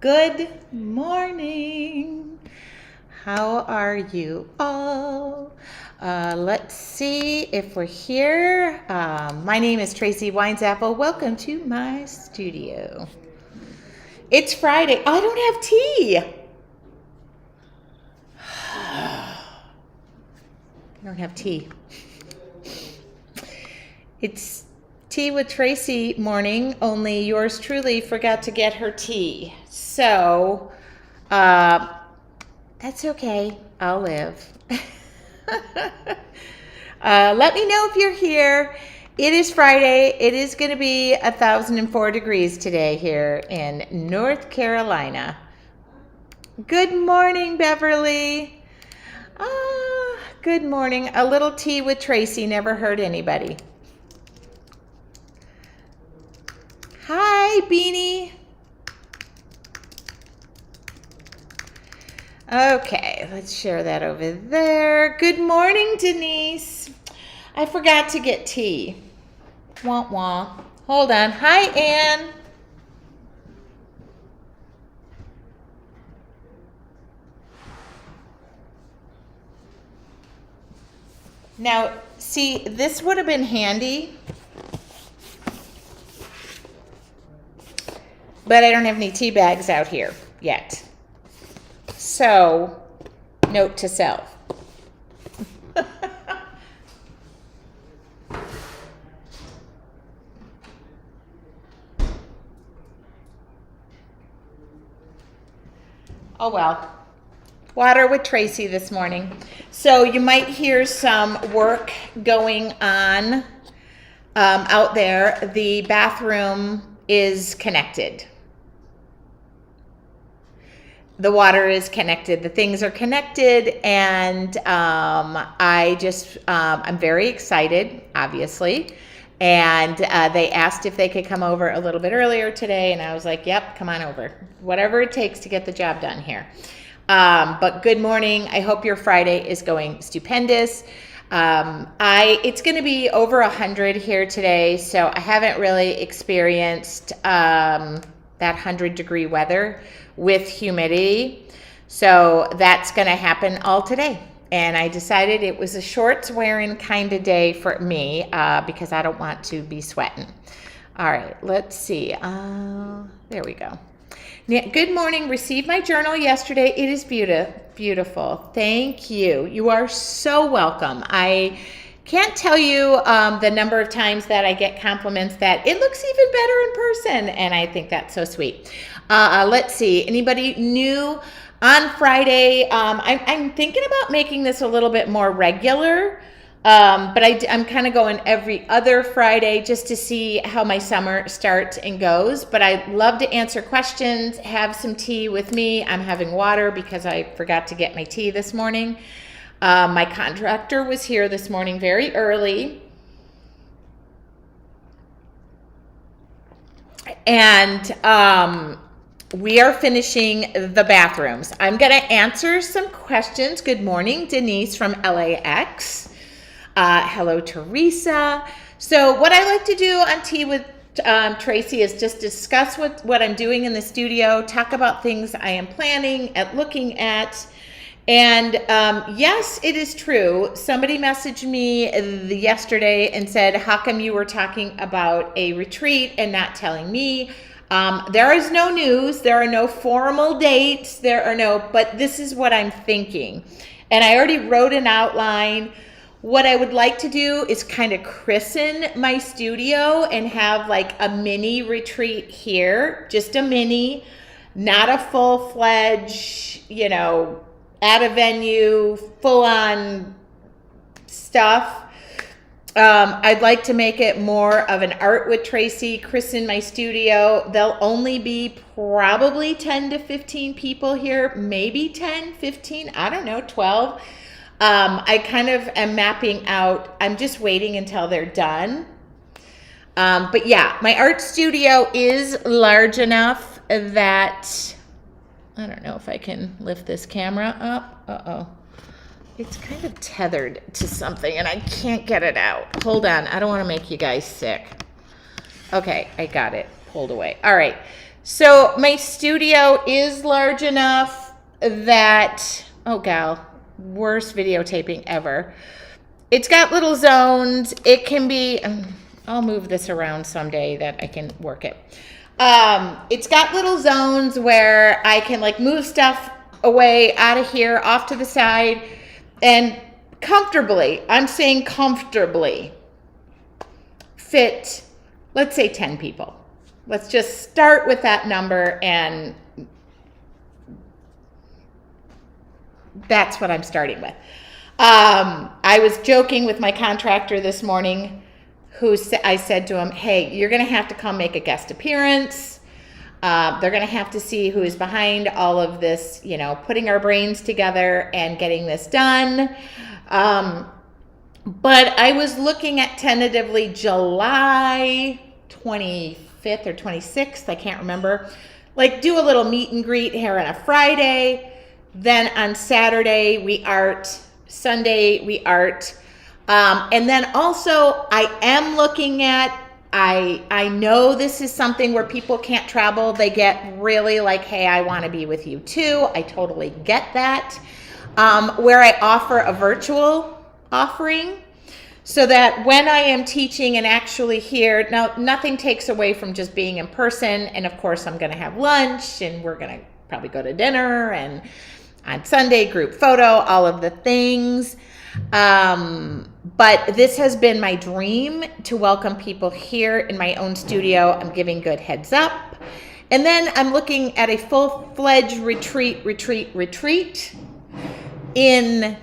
Good morning. How are you all? Let's see if we're here. My name is Tracy Winesapple. Welcome to my studio. It's Friday. I don't have tea. I don't have tea. It's Tea with Tracy morning, only yours truly forgot to get her tea. So, that's okay. I'll live. Let me know if you're here. It is Friday. It is going to be 1,004 degrees today here in North Carolina. Good morning, Beverly. Good morning. A little tea with Tracy never hurt anybody. Hi, Beanie. Okay, let's share that over there. Good morning, Denise. I forgot to get tea. Wah wah. Hold on. Hi, Ann. Now, see, this would have been handy, but I don't have any tea bags out here yet. So, note to self. Oh well. Water with Tracy this morning. So you might hear some work going on out there. The bathroom is connected. The water is connected. The things are connected, and I'm very excited, obviously. And they asked if they could come over a little bit earlier today, and I was like, yep, come on over. Whatever it takes to get the job done here. But good morning. I hope your Friday is going stupendous. It's going to be over 100 here today, so I haven't really experienced that 100-degree weather with humidity. So that's going to happen all today. And I decided it was a shorts wearing kind of day for me because I don't want to be sweating. All right, let's see. There we go. Good morning. Received my journal yesterday. It is beautiful. Thank you. You are so welcome. I can't tell you the number of times that I get compliments that it looks even better in person, and I think that's so sweet. Let's see. Anybody new on Friday? I'm thinking about making this a little bit more regular, but I'm kind of going every other Friday just to see how my summer starts and goes. But I love to answer questions, have some tea with me. I'm having water because I forgot to get my tea this morning. My contractor was here this morning very early. And we are finishing the bathrooms. I'm going to answer some questions. Good morning, Denise from LAX. Hello, Teresa. So what I like to do on Tea with Tracy is just discuss what I'm doing in the studio, talk about things I am planning at looking at. And yes, it is true. Somebody messaged me yesterday and said, how come you were talking about a retreat and not telling me? There is no news. There are no formal dates. But this is what I'm thinking. And I already wrote an outline. What I would like to do is kind of christen my studio and have like a mini retreat here, just a mini, not a full-fledged, at a venue, full-on stuff. I'd like to make it more of an Art with Tracy, christen my studio. There'll only be probably 10 to 15 people here, maybe 10, 15, I don't know, 12. I kind of am mapping out, I'm just waiting until they're done. But yeah, my art studio is large enough that, I don't know if I can lift this camera up. Uh-oh. It's kind of tethered to something and I can't get it out. Hold on, I don't want to make you guys sick. Okay, I got it pulled away. All right. So my studio is large enough that, oh gal, worst videotaping ever. It's got little zones. It can be, I'll move this around someday that I can work it. It's got little zones where I can like move stuff away out of here off to the side and comfortably, I'm saying comfortably, fit, let's say 10 people. Let's just start with that number, and that's what I'm starting with. I was joking with my contractor this morning, I said to him, hey, you're going to have to come make a guest appearance. They're going to have to see who is behind all of this, you know, putting our brains together and getting this done. But I was looking at tentatively July 25th or 26th, I can't remember. Like do a little meet and greet here on a Friday. Then on Saturday we art, Sunday we art. And then also I am looking at, I know this is something where people can't travel. They get really like, hey, I want to be with you too. I totally get that. Where I offer a virtual offering so that when I am teaching and actually here, now nothing takes away from just being in person. And of course I'm going to have lunch and we're going to probably go to dinner and on Sunday group photo, all of the things. But this has been my dream to welcome people here in my own studio. I'm giving good heads up. And then I'm looking at a full-fledged retreat in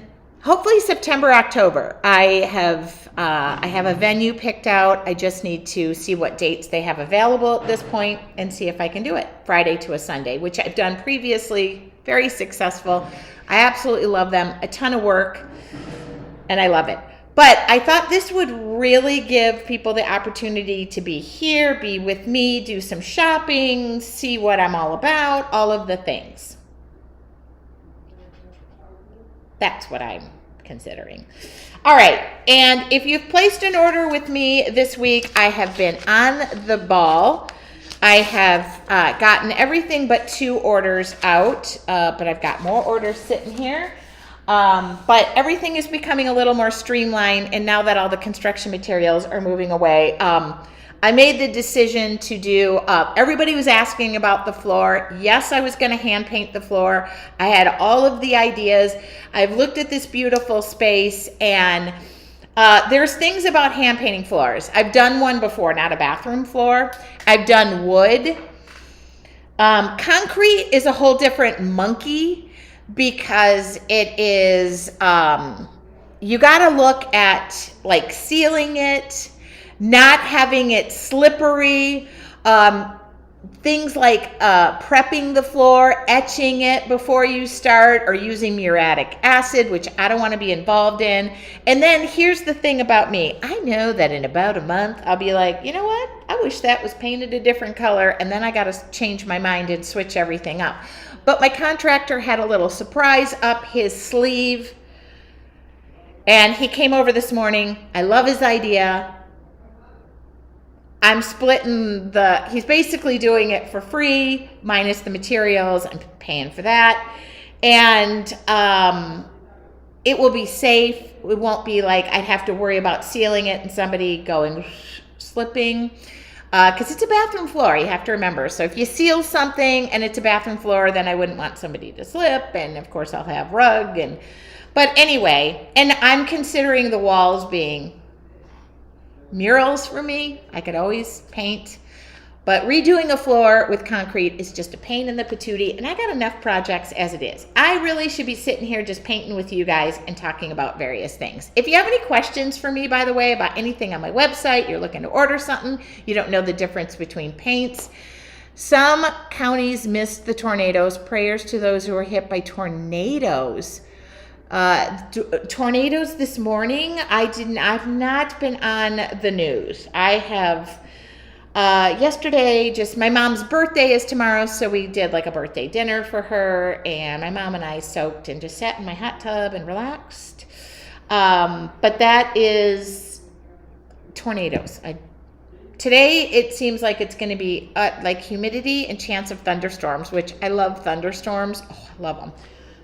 hopefully September, October. I have a venue picked out. I just need to see what dates they have available at this point and see if I can do it Friday to a Sunday, which I've done previously, very successful. I absolutely love them, a ton of work, and I love it. But I thought this would really give people the opportunity to be here, be with me, do some shopping, see what I'm all about, all of the things. That's what I'm considering. All right, and if you've placed an order with me this week, I have been on the ball. I have gotten everything but 2 orders out, but I've got more orders sitting here. But everything is becoming a little more streamlined, and now that all the construction materials are moving away, I made the decision to do, everybody was asking about the floor. Yes, I was going to hand paint the floor. I had all of the ideas. I've looked at this beautiful space, and there's things about hand painting floors. I've done one before, not a bathroom floor. I've done wood. Concrete is a whole different monkey because it is, you got to look at like sealing it, not having it slippery, things like prepping the floor, etching it before you start, or using muriatic acid, which I don't want to be involved in. And then here's the thing about me. I know that in about a month, I'll be like, you know what? I wish that was painted a different color. And then I got to change my mind and switch everything up. But my contractor had a little surprise up his sleeve. And he came over this morning. I love his idea. I'm splitting he's basically doing it for free, minus the materials. I'm paying for that. And it will be safe. It won't be like I'd have to worry about sealing it and somebody going slipping. Because it's a bathroom floor, you have to remember. So if you seal something and it's a bathroom floor, then I wouldn't want somebody to slip. And of course I'll have rug. But anyway, and I'm considering the walls being murals for me. I could always paint, but redoing a floor with concrete is just a pain in the patootie, and I got enough projects as it is. I really should be sitting here just painting with you guys and talking about various things. If you have any questions for me, by the way, about anything on my website, you're looking to order something, you don't know the difference between paints. Some counties missed the tornadoes. Prayers to those who were hit by tornadoes. Tornadoes this morning. I've not been on the news. I have, yesterday, just my mom's birthday is tomorrow. So we did like a birthday dinner for her, and my mom and I soaked and just sat in my hot tub and relaxed. But that is tornadoes. today it seems like it's going to be like humidity and chance of thunderstorms, which I love thunderstorms. Oh, I love them.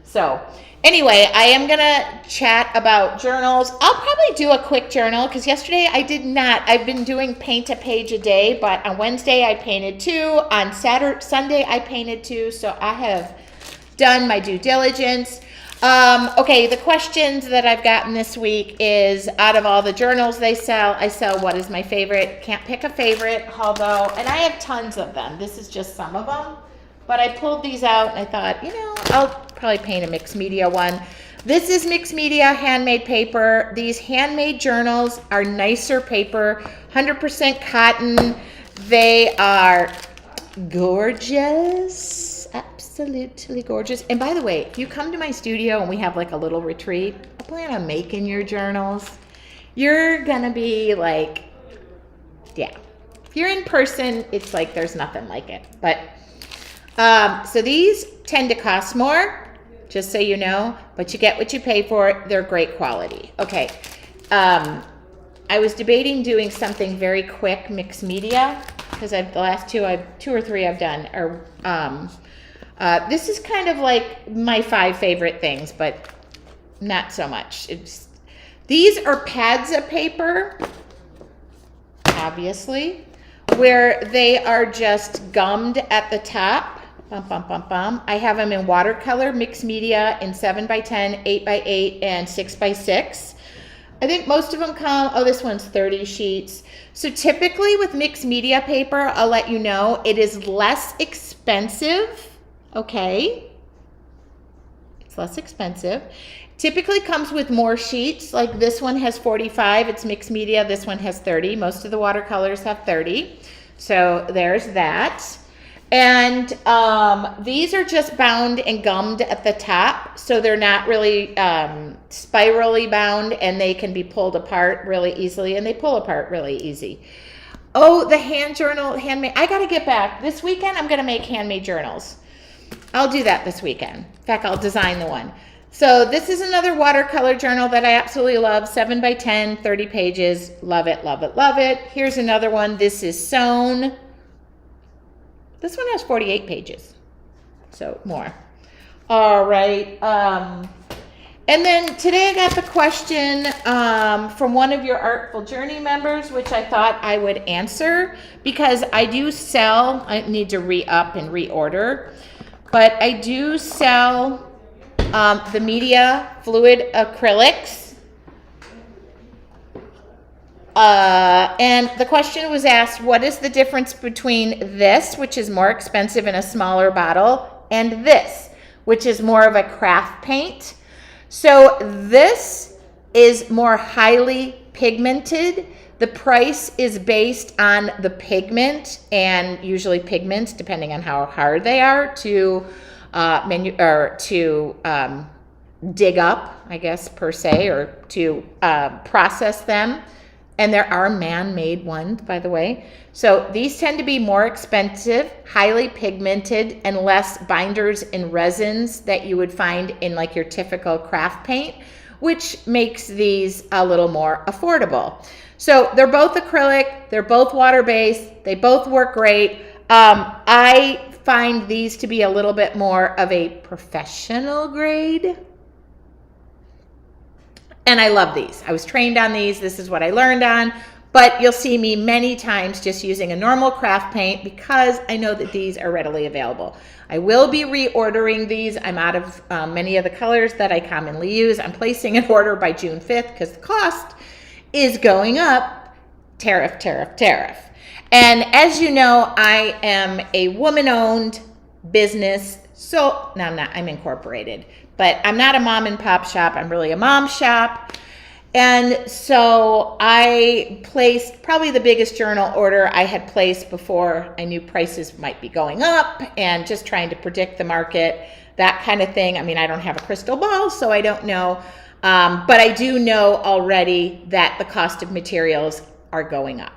So anyway, I am going to chat about journals. I'll probably do a quick journal because yesterday I did not. I've been doing paint a page a day, but on Wednesday I painted 2. On Sunday I painted 2. So I have done my due diligence. Okay, the questions that I've gotten this week is, out of all the journals I sell what is my favorite? Can't pick a favorite, although, and I have tons of them. This is just some of them, but I pulled these out and I thought, I'll probably paint a mixed media one. This is mixed media handmade paper. These handmade journals are nicer paper, 100% cotton. They are gorgeous. Absolutely gorgeous. And by the way, if you come to my studio and we have like a little retreat, I plan on making your journals. You're gonna be like, yeah. If you're in person, it's like there's nothing like it. But so these tend to cost more, just so you know, but you get what you pay for. They're great quality. Okay. I was debating doing something very quick, mixed media, because the last two or three I've done are this is kind of like my 5 favorite things, but not so much. These are pads of paper, obviously, where they are just gummed at the top. Bum, bum, bum, bum. I have them in watercolor, mixed media, in 7x10, 8x8, and 6x6. I think most of them come, this one's 30 sheets. So typically with mixed media paper, I'll let you know, it is less expensive. Okay, it's less expensive. Typically comes with more sheets. Like this one has 45, it's mixed media. This one has 30. Most of the watercolors have 30. So there's that. And these are just bound and gummed at the top. So they're not really spirally bound, and they can be pulled apart really easily, and they pull apart really easy. Oh, the handmade. I got to get back. This weekend, I'm going to make handmade journals. I'll do that this weekend. In fact, I'll design the one. So this is another watercolor journal that I absolutely love. 7x10, 30 pages. Love it, love it, love it. Here's another one. This is sewn. This one has 48 pages. So more. All right. And then today I got the question from one of your Artful Journey members, which I thought I would answer because I do sell. I need to re-up and reorder. But I do sell the media fluid acrylics. And the question was asked, what is the difference between this, which is more expensive in a smaller bottle, and this, which is more of a craft paint? So this is more highly pigmented. The price is based on the pigment, and usually pigments, depending on how hard they are, to dig up, I guess, per se, or to process them. And there are man-made ones, by the way. So these tend to be more expensive, highly pigmented, and less binders and resins that you would find in like your typical craft paint, which makes these a little more affordable. So they're both acrylic, they're both water-based, they both work great. I find these to be a little bit more of a professional grade. And I love these. I was trained on these. This is what I learned on. But you'll see me many times just using a normal craft paint because I know that these are readily available. I will be reordering these. I'm out of many of the colors that I commonly use. I'm placing an order by June 5th because the cost is going up. Tariff, tariff, tariff. And as you know, I am a woman-owned business. So, no, I'm incorporated. But I'm not a mom and pop shop. I'm really a mom shop. And so I placed probably the biggest journal order I had placed before I knew prices might be going up and just trying to predict the market, that kind of thing. I mean, I don't have a crystal ball, so I don't know. But I do know already that the cost of materials are going up.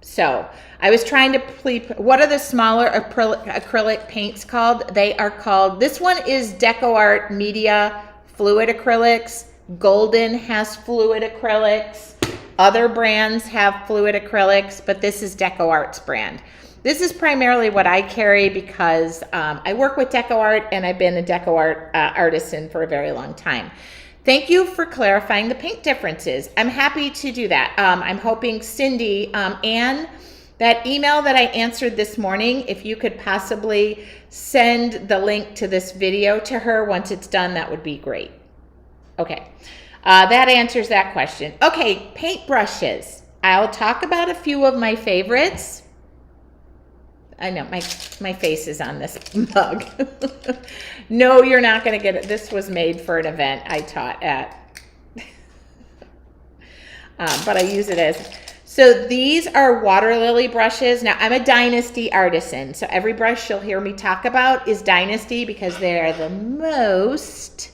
So I was trying to what are the smaller acrylic paints called? They are called, this one is DecoArt Media Fluid Acrylics. Golden has fluid acrylics. Other brands have fluid acrylics, but this is DecoArt's brand. This is primarily what I carry because I work with DecoArt and I've been a DecoArt artisan for a very long time. Thank you for clarifying the paint differences. I'm happy to do that. I'm hoping Cindy, Anne, that email that I answered this morning, if you could possibly send the link to this video to her once it's done, that would be great. Okay, that answers that question. Okay, paint brushes. I'll talk about a few of my favorites. I know my face is on this mug. No, you're not going to get it. This was made for an event I taught at. But I use it as... So these are water lily brushes. Now, I'm a Dynasty artisan, so every brush you'll hear me talk about is Dynasty because they are the most...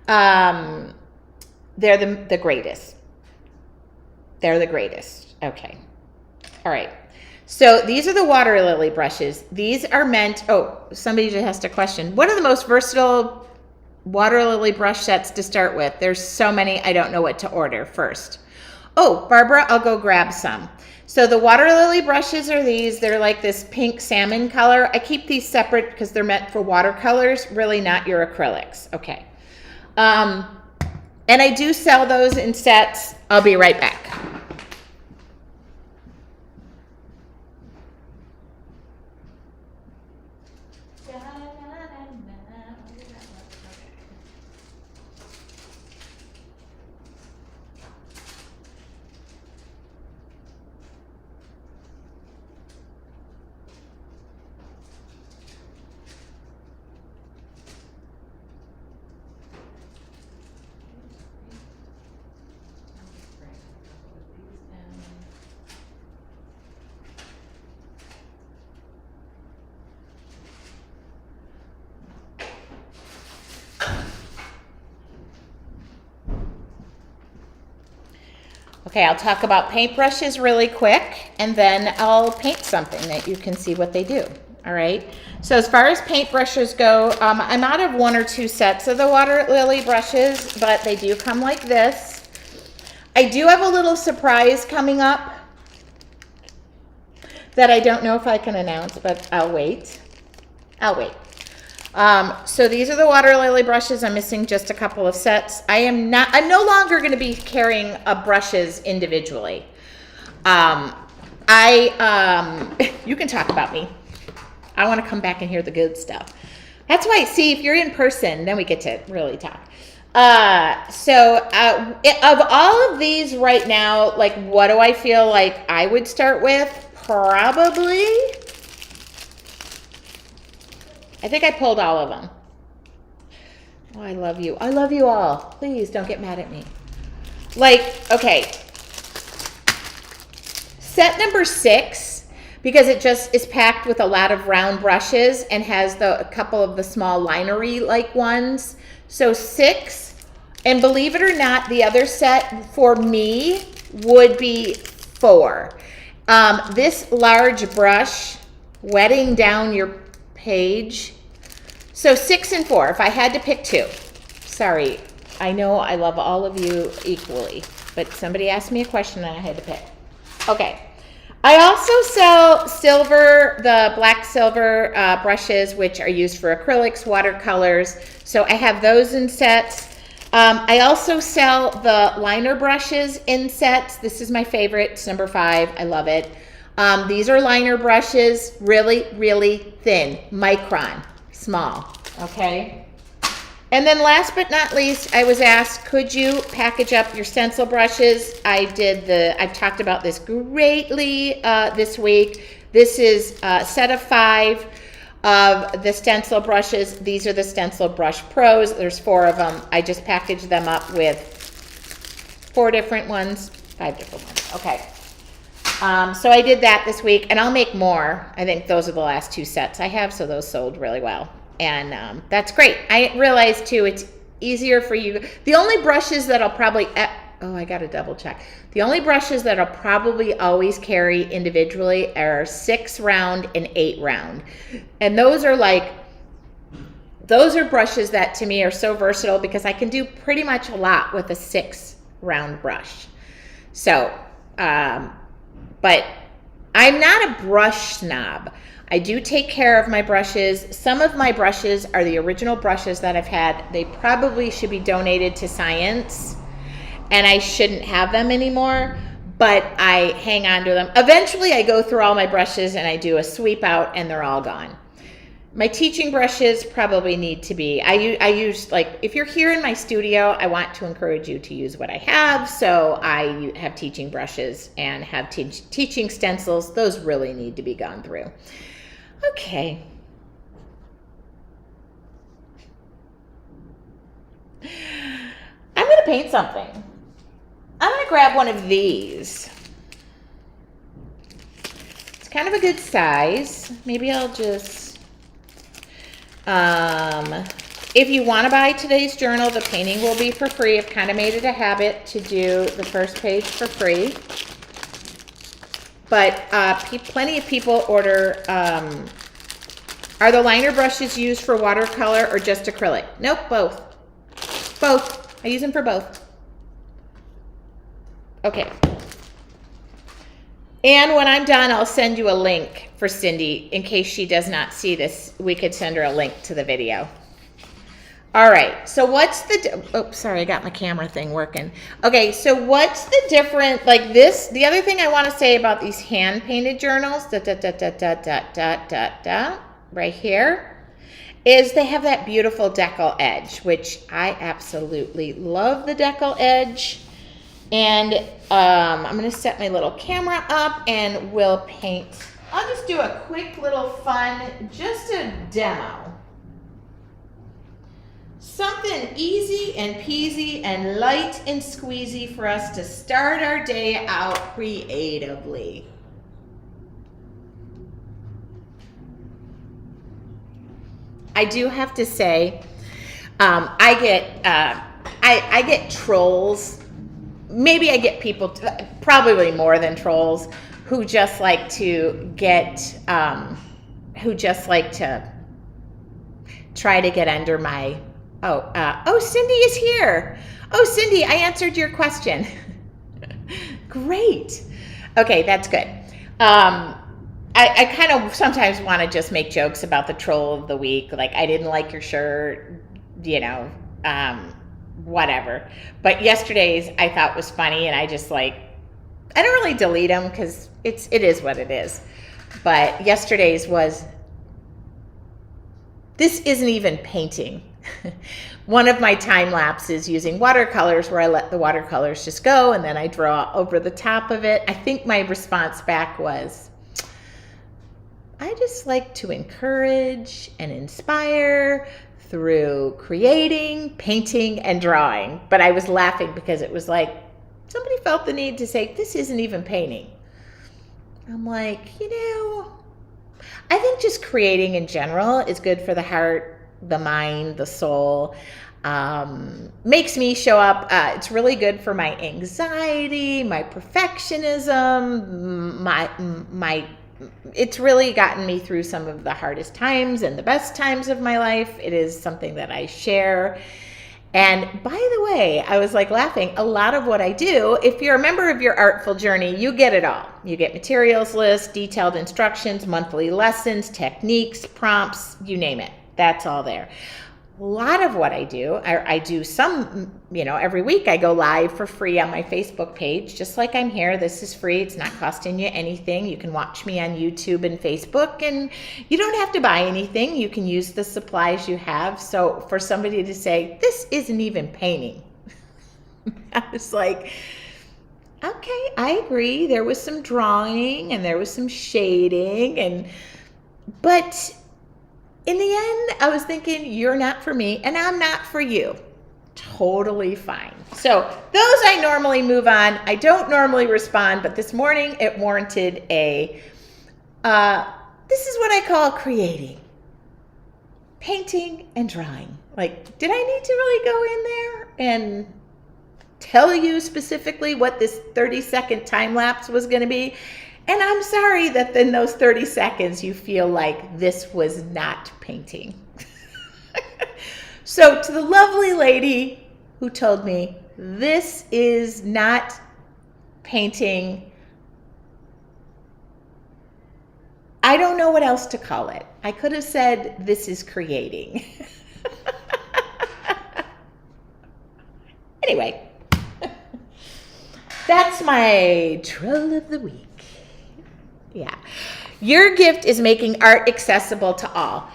they're the greatest. They're the greatest. Okay. All right. So these are the water lily brushes. These are meant, oh, somebody just asked a question. What are the most versatile water lily brush sets to start with? There's so many, I don't know what to order first. Oh, Barbara, I'll go grab some. So the water lily brushes are these. They're like this pink salmon color. I keep these separate because they're meant for watercolors, really not your acrylics. Okay. And I do sell those in sets. I'll be right back. Okay, I'll talk about paintbrushes really quick, and then I'll paint something that you can see what they do. All right. So as far as paintbrushes go, I'm out of 1 or 2 sets of the water lily brushes, but they do come like this. I do have a little surprise coming up that I don't know if I can announce, but I'll wait. I'll wait. So these are the water lily brushes. I'm missing just a couple of sets. I'm no longer going to be carrying brushes individually. You can talk about me. I want to come back and hear the good stuff. That's why, see, if you're in person, then we get to really talk. Of all of these right now, like, what do I feel like I would start with? Probably... I think I pulled all of them. Oh, I love you. I love you all. Please don't get mad at me. Like, okay. Set number 6, because it just is packed with a lot of round brushes and has a couple of the small linery-like ones. So 6, and believe it or not, the other set for me would be 4. This large brush, wetting down your page. So 6 and 4, if I had to pick 2. Sorry, I know I love all of you equally, but somebody asked me a question and I had to pick. Okay. I also sell silver, the black silver brushes, which are used for acrylics, watercolors. So I have those in sets. I also sell the liner brushes in sets. This is my favorite. It's number 5. I love it. These are liner brushes, really, really thin, micron, small, okay? And then last but not least, I was asked, could you package up your stencil brushes? I've talked about this greatly this week. This is a set of 5 of the stencil brushes. These are the Stencil Brush Pros. There's 4 of them. I just packaged them up with 4 different ones, 5 different ones, okay. So I did that this week, and I'll make more. I think those are the last 2 sets I have, so those sold really well. And that's great. I realized, too, it's easier for you. The only brushes that I'll probably... Oh, I got to double check. The only brushes that I'll probably always carry individually are 6 round and 8 round. And those are brushes that, to me, are so versatile because I can do pretty much a lot with a 6 round brush. So, but I'm not a brush snob. I do take care of my brushes. Some of my brushes are the original brushes that I've had. They probably should be donated to science, and I shouldn't have them anymore, but I hang on to them. Eventually, I go through all my brushes and I do a sweep out, and they're all gone. My teaching brushes probably need to be, I use, like, if you're here in my studio, I want to encourage you to use what I have. So I have teaching brushes and have teaching stencils. Those really need to be gone through. Okay. I'm going to paint something. I'm going to grab one of these. It's kind of a good size. Maybe I'll just... if you want to buy today's journal, the painting will be for free. I've kind of made it a habit to do the first page for free. But plenty of people order, are the liner brushes used for watercolor or just acrylic? Nope, both. Both. I use them for both. Okay. And when I'm done, I'll send you a link for Cindy in case she does not see this. We could send her a link to the video. All right, so what's the, oh, sorry, I got my camera thing working. Okay, so what's the difference, like this, the other thing I want to say about these hand-painted journals, right here, is they have that beautiful decal edge, which I absolutely love the decal edge. And I'm going to set my little camera up and we'll paint. I'll just do a quick little fun, just a demo. Something easy and peasy and light and squeezy for us to start our day out creatively. I do have to say, I get trolls. Maybe I get people, probably more than trolls, who just like to get, who just like to try to get under my, oh, Cindy is here. Oh, Cindy, I answered your question. Great. Okay, that's good. I kind of sometimes want to just make jokes about the troll of the week. Like, I didn't like your shirt, you know, whatever. But yesterday's I thought was funny, and I just like, I don't really delete them because it is what it is. But yesterday's was, this isn't even painting. One of my time lapses using watercolors where I let the watercolors just go and then I draw over the top of it. I think my response back was, I just like to encourage and inspire through creating, painting, and drawing. But I was laughing because it was like, somebody felt the need to say, this isn't even painting. I'm like, you know, I think just creating in general is good for the heart, the mind, the soul. Makes me show up. It's really good for my anxiety, my perfectionism, my it's really gotten me through some of the hardest times and the best times of my life. It is something that I share. And by the way, I was like laughing, a lot of what I do, if you're a member of your Artful Journey, you get it all. You get materials lists, detailed instructions, monthly lessons, techniques, prompts, you name it. That's all there. A lot of what I do some, you know, every week I go live for free on my Facebook page, just like I'm here. This is free. It's not costing you anything. You can watch me on YouTube and Facebook, and you don't have to buy anything. You can use the supplies you have. So for somebody to say, this isn't even painting, I was like, okay, I agree. There was some drawing and there was some shading, but in the end, I was thinking, you're not for me and I'm not for you. Totally fine. So those I normally move on. I don't normally respond, but this morning it warranted a, this is what I call creating, painting and drawing. Like, did I need to really go in there and tell you specifically what this 30-second time lapse was going to be? And I'm sorry that in those 30 seconds you feel like this was not painting. So to the lovely lady who told me this is not painting. I don't know what else to call it. I could have said this is creating. Anyway, that's my troll of the week. Yeah. Your gift is making art accessible to all.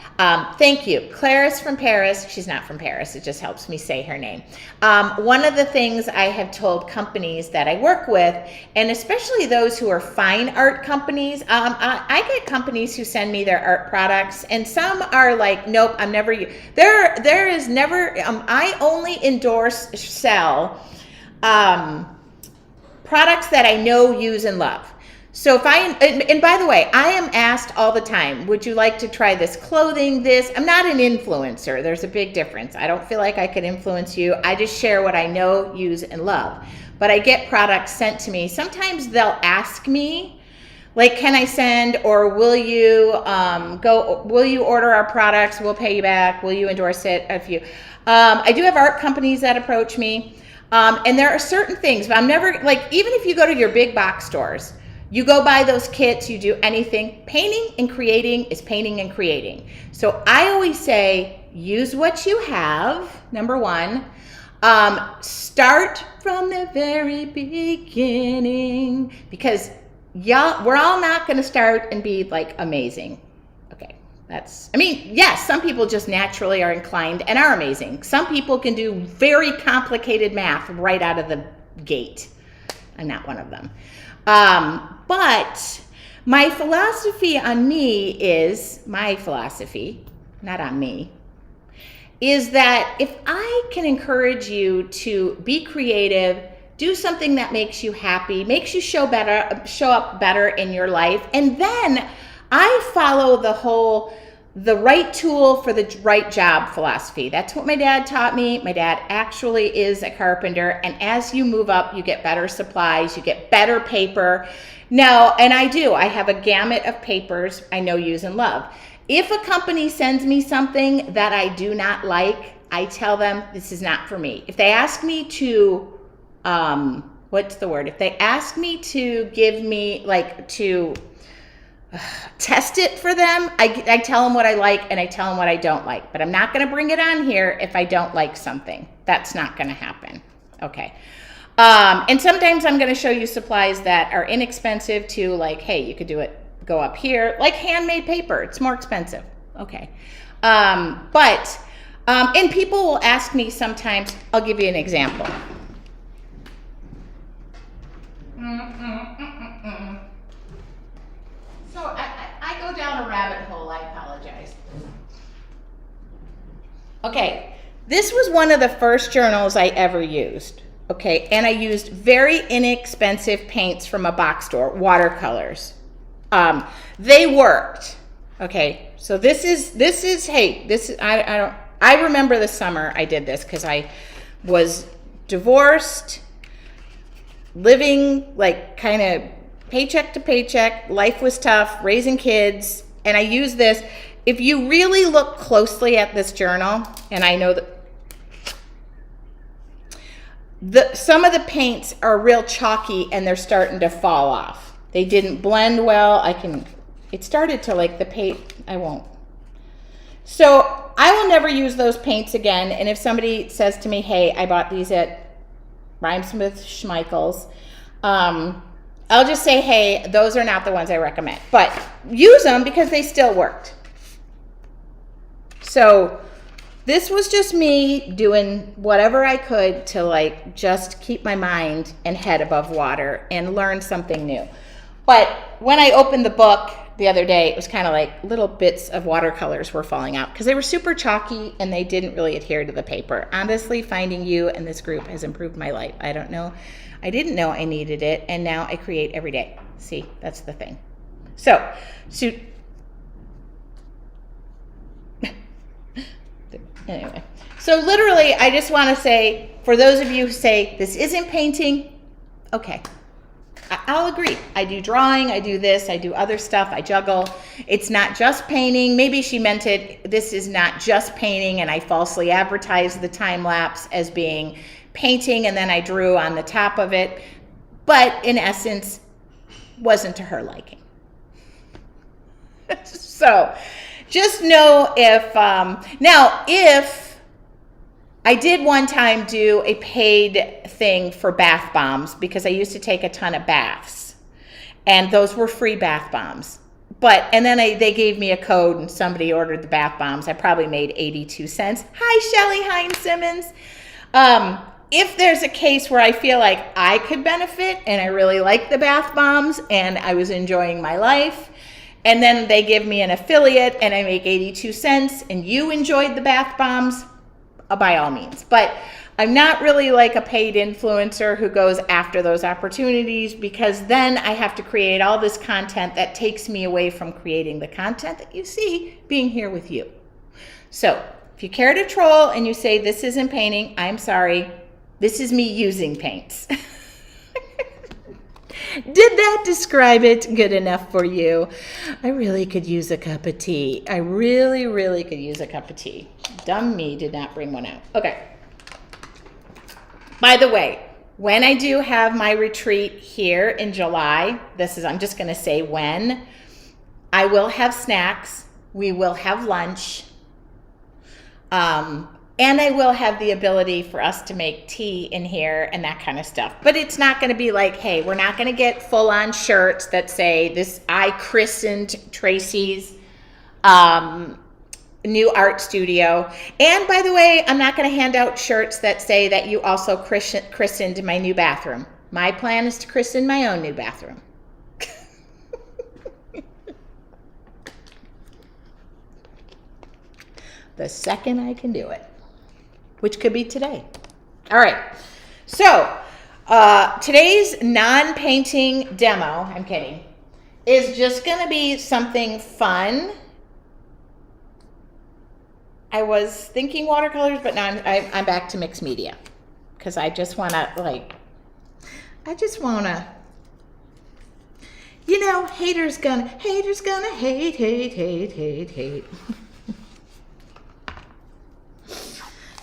Thank you. Clarice from Paris. She's not from Paris. It just helps me say her name. One of the things I have told companies that I work with, and especially those who are fine art companies, I get companies who send me their art products, and some are like, nope, I'm never, there is never, I only sell products that I know, use, and love. So if and by the way, I am asked all the time, would you like to try this clothing, this? I'm not an influencer. There's a big difference. I don't feel like I could influence you. I just share what I know, use, and love. But I get products sent to me. Sometimes they'll ask me, like, can I send, or will you order our products? We'll pay you back. Will you endorse it? I do have art companies that approach me. And there are certain things, but I'm never, like, even if you go to your big box stores, you go buy those kits, you do anything. Painting and creating is painting and creating. So I always say, use what you have, number one. Start from the very beginning, because we're all not going to start and be like amazing. Okay, yes, some people just naturally are inclined and are amazing. Some people can do very complicated math right out of the gate. I'm not one of them. But my philosophy, not on me, is that if I can encourage you to be creative, do something that makes you happy, makes you show up better in your life, and then I follow the right tool for the right job philosophy. That's what my dad taught me. My dad actually is a carpenter, and as you move up, you get better supplies, you get better paper. Now, and I have a gamut of papers I know, use, and love. If a company sends me something that I do not like, I tell them this is not for me. If they ask me to, If they ask me to give me, test it for them, I tell them what I like and I tell them what I don't like. But I'm not going to bring it on here if I don't like something. That's not going to happen. Okay. And sometimes I'm going to show you supplies that are inexpensive too, like, hey, you could do it, go up here, like handmade paper. It's more expensive. Okay. And people will ask me sometimes, I'll give you an example. So I go down a rabbit hole, I apologize. Okay, this was one of the first journals I ever used. Okay, and I used very inexpensive paints from a box store, watercolors. They worked. Okay, so I remember the summer I did this because I was divorced, living like kind of paycheck to paycheck. Life was tough, raising kids, and I used this. If you really look closely at this journal, and I know that some of the paints are real chalky and they're starting to fall off. They didn't blend well. It started to like the paint, I won't. So I will never use those paints again. And if somebody says to me, hey, I bought these at Rhymesmith Schmeichel's, I'll just say, hey, those are not the ones I recommend. But use them because they still worked. So this was just me doing whatever I could to like just keep my mind and head above water and learn something new. But when I opened the book the other day, it was kind of like little bits of watercolors were falling out because they were super chalky and they didn't really adhere to the paper. Honestly, finding you and this group has improved my life. I didn't know I needed it, and now I create every day. See, that's the thing. So anyway, so literally, I just want to say, for those of you who say, this isn't painting, okay, I'll agree. I do drawing, I do this, I do other stuff, I juggle. It's not just painting. Maybe she meant it, this is not just painting, and I falsely advertised the time lapse as being painting, and then I drew on the top of it. but in essence, wasn't to her liking. So just know if, now if I did one time do a paid thing for bath bombs because I used to take a ton of baths and those were free bath bombs. And then they gave me a code and somebody ordered the bath bombs. I probably made 82 cents. Hi, Shelly Hines Simmons. If there's a case where I feel like I could benefit and I really like the bath bombs and I was enjoying my life, and then they give me an affiliate and I make 82 cents and you enjoyed the bath bombs, by all means. But I'm not really like a paid influencer who goes after those opportunities, because then I have to create all this content that takes me away from creating the content that you see being here with you. So if you care to troll and you say this isn't painting, I'm sorry. This is me using paints. Did that describe it good enough for you? I really could use a cup of tea. I really, really could use a cup of tea. Dumb me did not bring one out. Okay. By the way, when I do have my retreat here in July, I'm just going to say when, I will have snacks. We will have lunch. And I will have the ability for us to make tea in here and that kind of stuff. But it's not going to be like, hey, we're not going to get full-on shirts that say this. I christened Tracy's new art studio. And by the way, I'm not going to hand out shirts that say that you also christened my new bathroom. My plan is to christen my own new bathroom. The second I can do it, which could be today. All right. So today's non-painting demo, I'm kidding, is just going to be something fun. I was thinking watercolors, but now I'm back to mixed media because I just want to haters gonna hate.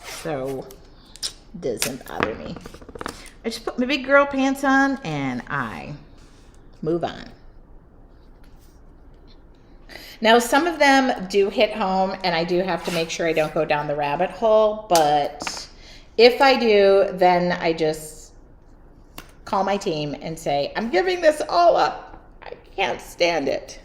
So doesn't bother me. I just put my big girl pants on and I move on. Now, some of them do hit home and I do have to make sure I don't go down the rabbit hole, but if I do, then I just call my team and say, I'm giving this all up. I can't stand it.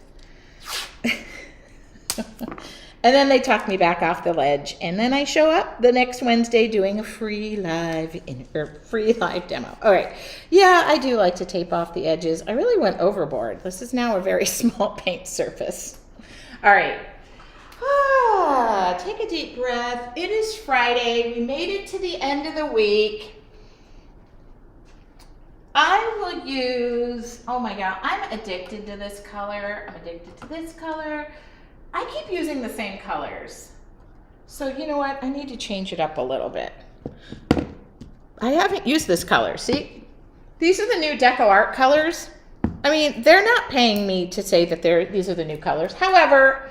And then they talk me back off the ledge, and then I show up the next Wednesday doing a free live demo. All right. Yeah, I do like to tape off the edges. I really went overboard. This is now a very small paint surface. All right. Take a deep breath. It is Friday. We made it to the end of the week. I will use, oh my God, I'm addicted to this color. I'm addicted to this color. I keep using the same colors. So you know what? I need to change it up a little bit. I haven't used this color. See? These are the new Deco Art colors. I mean, they're not paying me to say that these are the new colors. However,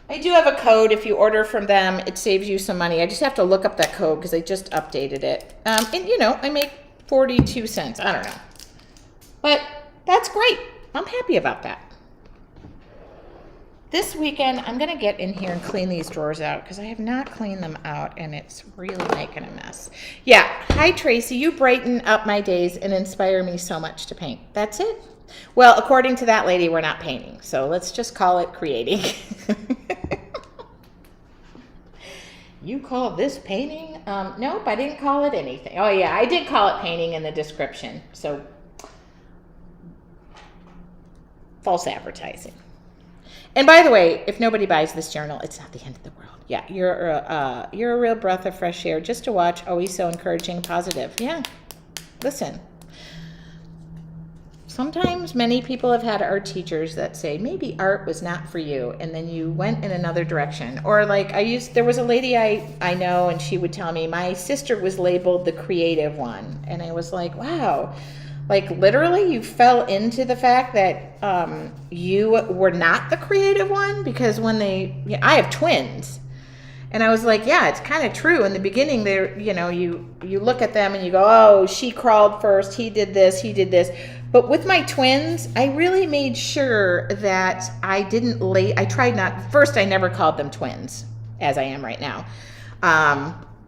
I do have a code. If you order from them, it saves you some money. I just have to look up that code because I just updated it. And I make 42 cents. I don't know. But that's great. I'm happy about that. This weekend, I'm going to get in here and clean these drawers out because I have not cleaned them out and it's really making a mess. Yeah. Hi, Tracy. You brighten up my days and inspire me so much to paint. That's it? Well, according to that lady, we're not painting. So let's just call it creating. You call this painting? Nope, I didn't call it anything. Oh, yeah, I did call it painting in the description. So false advertising. And by the way, if nobody buys this journal, it's not the end of the world. Yeah, you're a real breath of fresh air just to watch. Always so encouraging, positive. Yeah, listen. Sometimes many people have had art teachers that say maybe art was not for you, and then you went in another direction. Or like there was a lady I know, and she would tell me my sister was labeled the creative one, and I was like, wow. Like literally you fell into the fact that you were not the creative one, because I have twins, And I was like, yeah, it's kind of true. In the beginning, there, you know, you look at them and you go, oh, she crawled first, he did this, he did this. But with my twins, I really made sure that I didn't I tried not, first I never called them twins, as I am right now.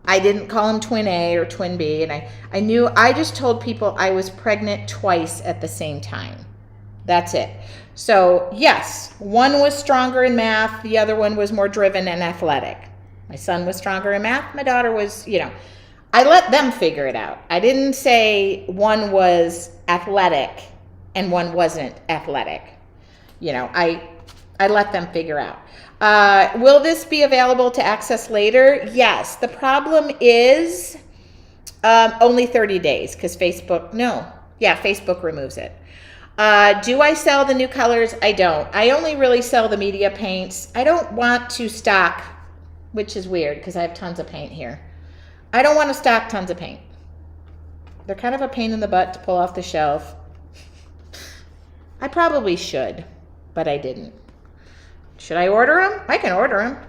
I didn't call them twin A or twin B, and I knew, I just told people I was pregnant twice at the same time. That's it. So yes, one was stronger in math, the other one was more driven and athletic. My son was stronger in math, my daughter was, you know, I let them figure it out. I didn't say one was athletic and one wasn't athletic. You know, I let them figure out. Will this be available to access later? Yes. The problem is only 30 days because Facebook, Facebook removes it. Do I sell the new colors? I don't. I only really sell the media paints. I don't want to stock, which is weird because I have tons of paint here. I don't want to stock tons of paint. They're kind of a pain in the butt to pull off the shelf. I probably should, but I didn't. Should I order them? I can order them.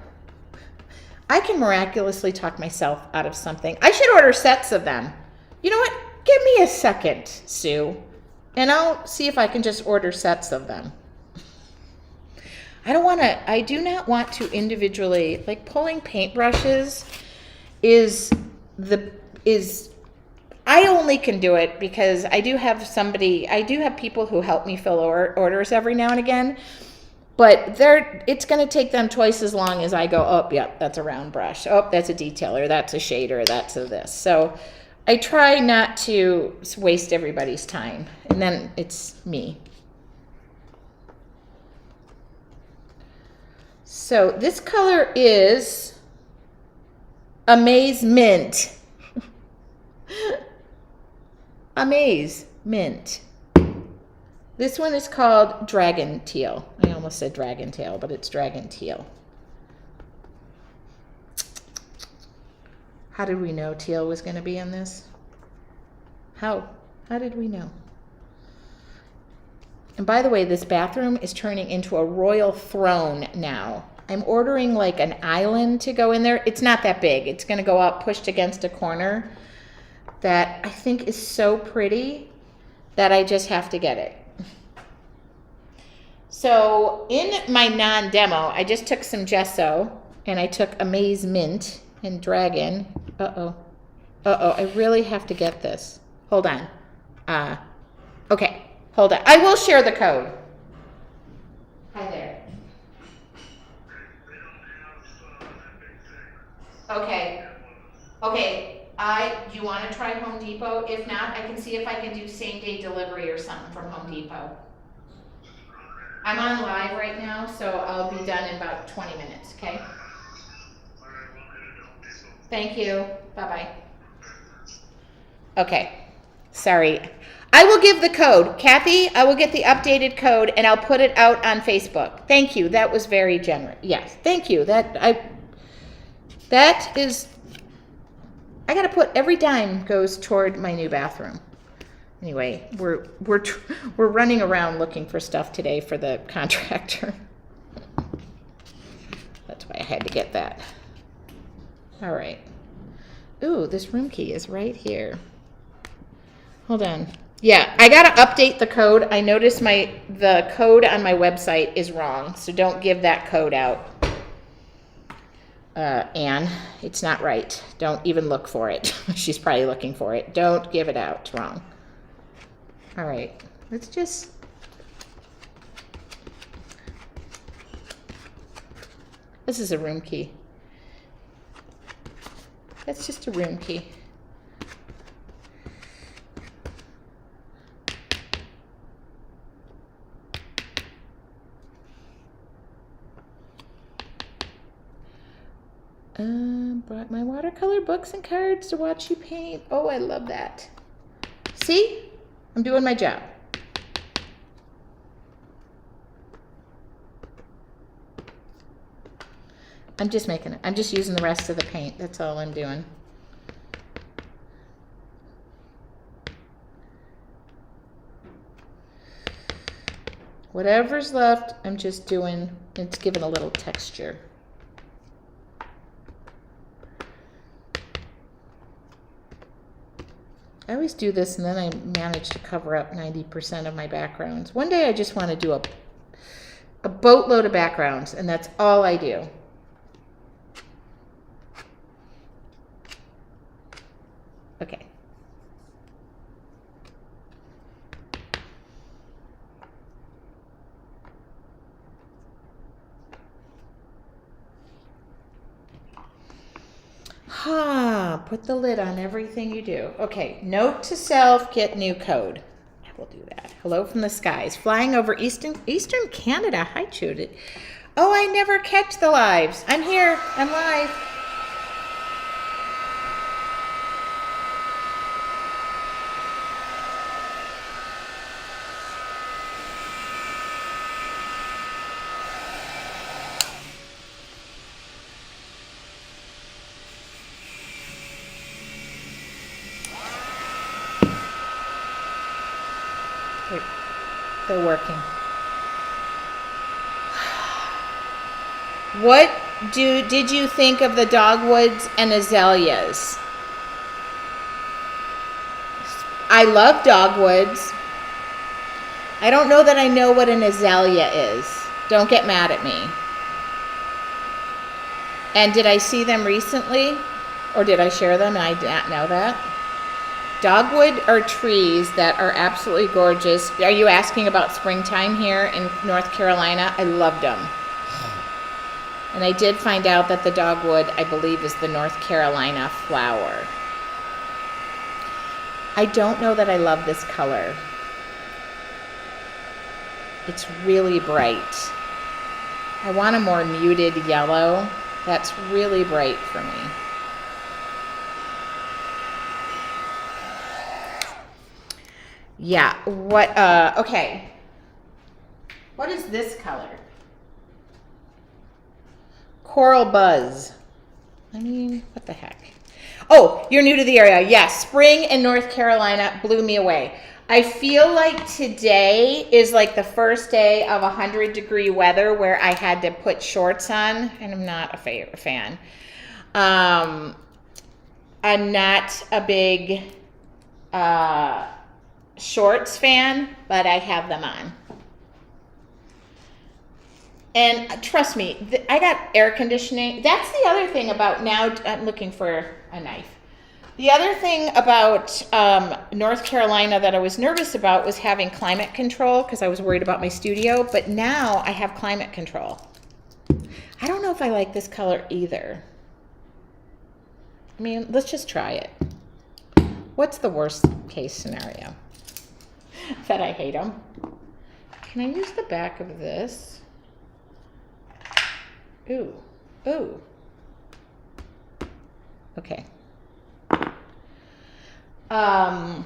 I can miraculously talk myself out of something. I should order sets of them. You know what? Give me a second, Sue, and I'll see if I can just order sets of them. I do not want to individually, like pulling paintbrushes I only can do it because I do have people who help me fill orders every now and again. But it's going to take them twice as long as I go, oh, yep, that's a round brush. Oh, that's a detailer. That's a shader. That's a this. So I try not to waste everybody's time. And then it's me. So this color is Amaze Mint. Amaze Mint. This one is called Dragon Teal. I almost said Dragon Tail, but it's Dragon Teal. How did we know teal was going to be in this? How did we know? And by the way, this bathroom is turning into a royal throne now. I'm ordering like an island to go in there. It's not that big. It's going to go up pushed against a corner that I think is so pretty that I just have to get it. So in my non-demo, I just took some gesso and I took Amaze Mint and Dragon. I really have to get this. Hold on. Okay, hold on. I will share the code. Hi there. Okay. Do you want to try Home Depot? If not, I can see if I can do same day delivery or something from Home Depot. I'm on live right now, so I'll be done in about 20 minutes, okay? Thank you. Bye-bye. Okay. Sorry. I will give the code. Kathy, I will get the updated code, and I'll put it out on Facebook. Thank you. That was very generous. Yes, thank you. I got to put every dime goes toward my new bathroom. Anyway, we're running around looking for stuff today for the contractor. That's why I had to get that. All right. Ooh, this room key is right here. Hold on. Yeah, I got to update the code. I noticed the code on my website is wrong, so don't give that code out. Anne, it's not right. Don't even look for it. She's probably looking for it. Don't give it out. It's wrong. All right, let's just, this is a room key. That's just a room key. Brought my watercolor books and cards to watch you paint. Oh, I love that. See? I'm doing my job. I'm just making it. I'm just using the rest of the paint. That's all I'm doing. Whatever's left, I'm just doing, it's giving a little texture. I always do this and then I manage to cover up 90% of my backgrounds. One day I just want to do a boatload of backgrounds, and that's all I do. Okay. Put the lid on everything you do. Okay, note to self, get new code. I will do that. Hello from the skies. Flying over Eastern Canada. Hi, Judith. Oh, I never catch the lives. I'm here. I'm live. They're working. What did you think of the dogwoods and azaleas? I love dogwoods. I don't know that I know what an azalea is. Don't get mad at me. And did I see them recently? Or did I share them and I did not know that? Dogwood are trees that are absolutely gorgeous. Are you asking about springtime here in North Carolina? I loved them. And I did find out that the dogwood, I believe, is the North Carolina flower. I don't know that I love this color. It's really bright. I want a more muted yellow. That's really bright for me. Yeah, okay. What is this color? Coral Buzz. I mean, what the heck? Oh, you're new to the area. Yes, spring in North Carolina blew me away. I feel like today is like the first day of 100-degree weather where I had to put shorts on, and I'm not a fan. I'm not a big shorts fan, but I have them on. And trust me, I got air conditioning. That's the other thing about now. I'm looking for a knife. The other thing about North Carolina that I was nervous about was having climate control because I was worried about my studio, but now I have climate control. I don't know if I like this color either. I mean, let's just try it. What's the worst case scenario? That I hate them. Can I use the back of this? Ooh, ooh. Okay. I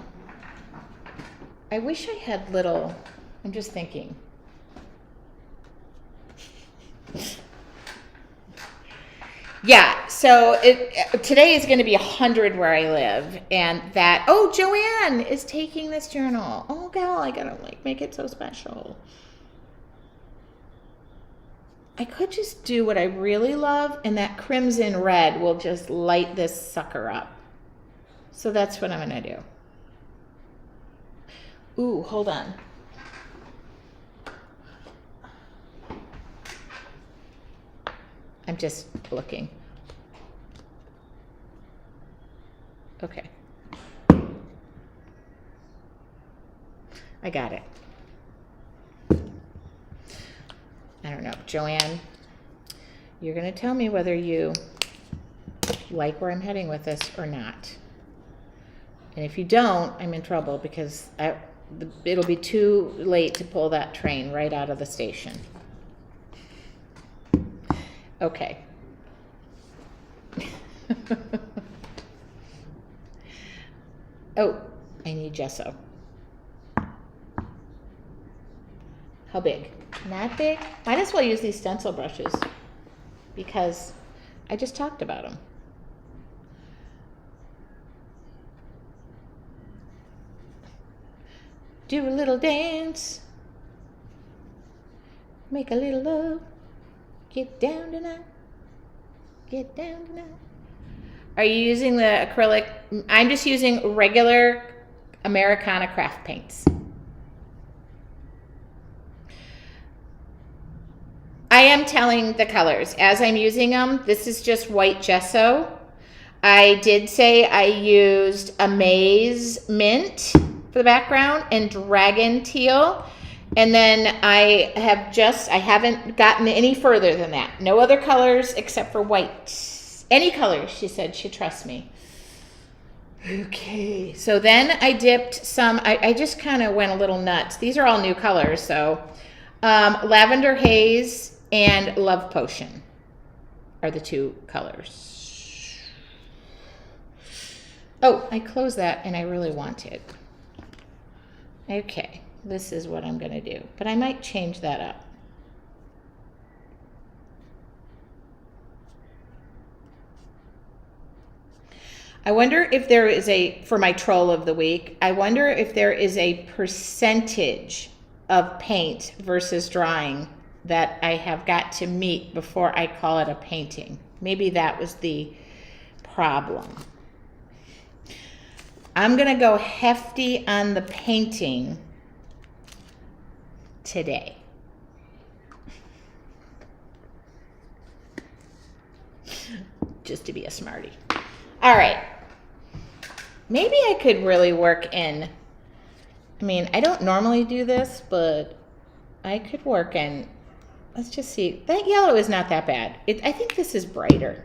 wish I had little, I'm just thinking. Yeah, so today is going to be 100 where I live, and that, oh, Joanne is taking this journal. Oh, gal, I gotta make it so special. I could just do what I really love, and that crimson red will just light this sucker up. So that's what I'm gonna do. Ooh, hold on. I'm just looking. Okay. I got it. I don't know. Joanne, you're going to tell me whether you like where I'm heading with this or not. And if you don't, I'm in trouble because it'll be too late to pull that train right out of the station. Okay. Oh, I need gesso. How big? Not big? Might as well use these stencil brushes because I just talked about them. Do a little dance. Make a little love. Get down tonight. Get down tonight. Are you using the acrylic? I'm just using regular Americana craft paints. I am telling the colors as I'm using them. This is just white gesso. I did say I used Amaze Mint for the background and Dragon Teal. And then I haven't gotten any further than that. No other colors except for white. Any colors, she said, she trusts me. Okay, so then I dipped some, I just kind of went a little nuts. These are all new colors, so Lavender Haze and Love Potion are the two colors. Oh, I closed that and I really want it. Okay, this is what I'm gonna do, but I might change that up. I wonder if there is for my troll of the week, I wonder if there is a percentage of paint versus drawing that I have got to meet before I call it a painting. Maybe that was the problem. I'm gonna go hefty on the painting today. Just to be a smarty. All right. Maybe I could really work in, I mean, I don't normally do this, but I could work in, let's just see. That yellow is not that bad. I think this is brighter.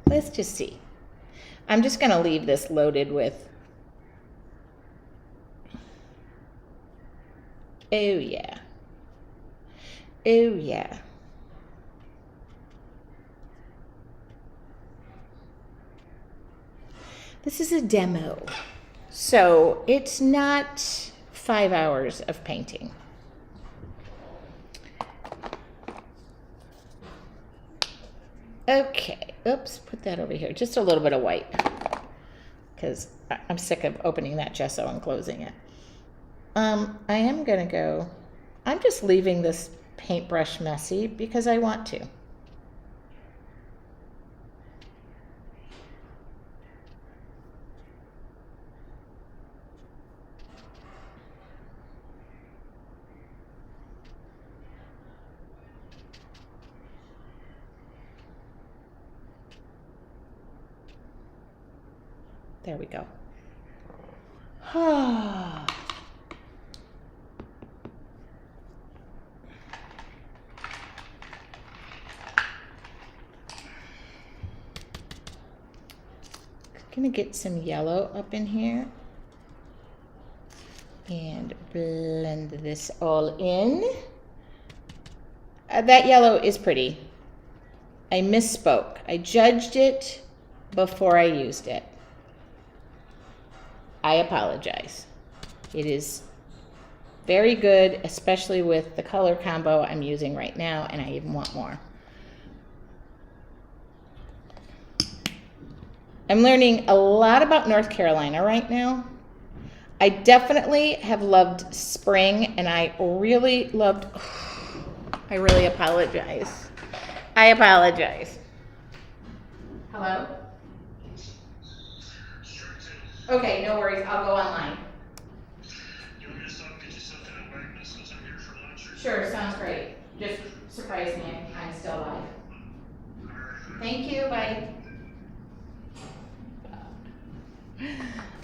Let's just see. I'm just going to leave this loaded with, oh yeah. Oh yeah. This is a demo, so it's not 5 hours of painting. Okay, oops, put that over here. Just a little bit of white, because I'm sick of opening that gesso and closing it. I am gonna go, I'm just leaving this paintbrush messy because I want to. There we go. Gonna get some yellow up in here and blend this all in. That yellow is pretty. I misspoke. I judged it before I used it. I apologize. It is very good, especially with the color combo I'm using right now, and I even want more. I'm learning a lot about North Carolina right now. I definitely have loved spring, and I really loved, I really apologize. I apologize. Hello? Okay, no worries. I'll go online. You want me to stop, get you something at Wegmans since I'm here for lunch? Sure, sounds great. Just surprise me. I'm still alive. Thank you. Bye.